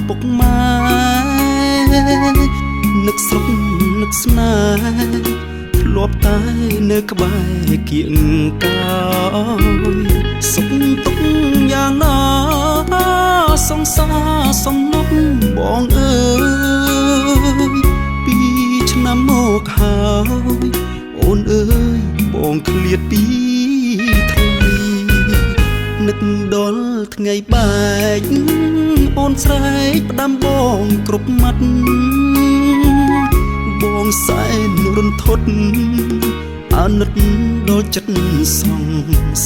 ពុកម៉ែនឹកស្រុកនឹកស្នេហ៍ធ្លាប់តែនៅក្បែរគៀងកោយសុខទុក្ខយ៉ាងណាសង្សារសំណុកបងអើយ2 ឆ្នាំមកហើយអូនអើយបងឃ្លាតពីថ្ងៃនឹកដល់ថ្ងៃបែកអូនស្រែកផ្ដាំបងគ្រប់មាត់បងសែនរន្ធត់អាណិតដល់ចិត្តសង្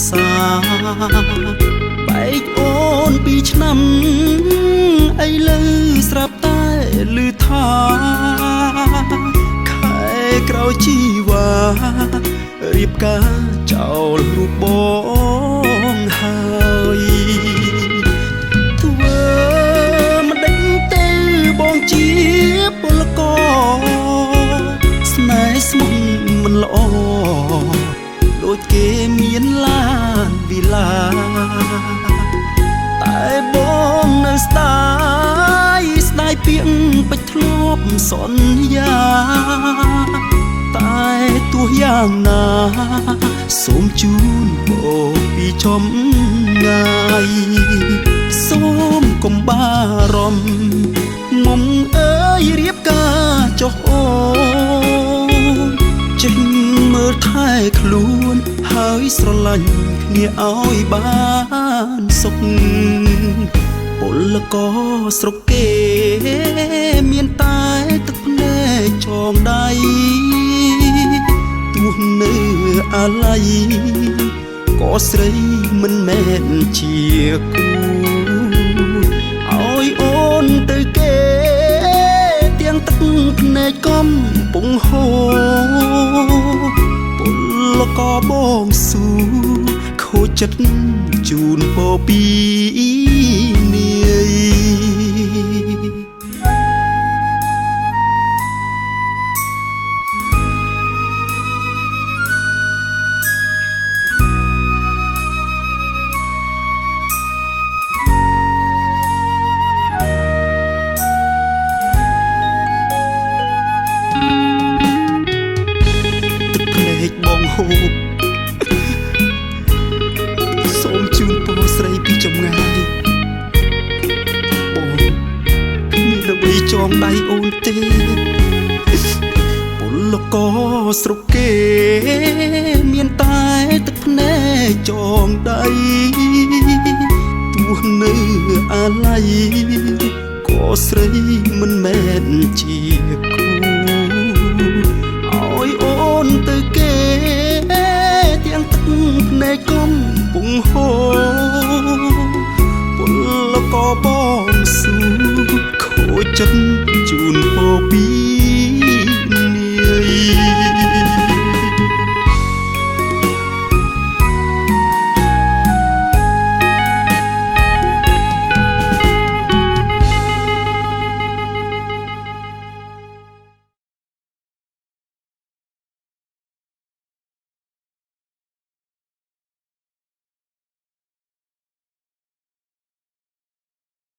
សារបែកអូន2 ឆ្នាំឥឡូវស្រាប់តែឮថាខែក្រោយជីវ៉ារៀបការចោលរូបបងហើយធ្វើមិនដេញទៅបងជាពលករស្នេហ៍ស្មុគមិនល្អដូចគេមានឡានវិឡាតែបងនៅស្ដាយពាក្យពេចធ្លាប់សន្យាតែទោះយ៉ាងណាសូមជូនបងពីចំងាយសូមកុំបារម្ភមុំអើយរៀបការចុះអូនចេញមើលថែខ្លួនហើយស្រឡាញ់គ្នាឲ្យបានសុខពលករស្រុកគេមានតែទឹកភ្នែកចងដៃទោះនៅអាឡ័យក៏ស្រីមិនមែនជាគូឲ្យអូនទៅគេទាំងទឹកភ្នែកកំពុងហូរពលករបងស៊ូខូចចិត្តជូនពោពីនាយបងហូបសូមជូនពរស្រីពីចម្ងាយបងមានអ្វីចងដៃអូនទេពលករស្រុកគេមានតែទឹកភ្នែកចងដៃទោះនៅអាឡ័យក៏ស្រីមិនមែនជាគូឲ្យអូនទៅគេទាំងទឹកភ្នែកកំពុងហូរពលករបងស៊ូខូចចិត្តជូនពោពី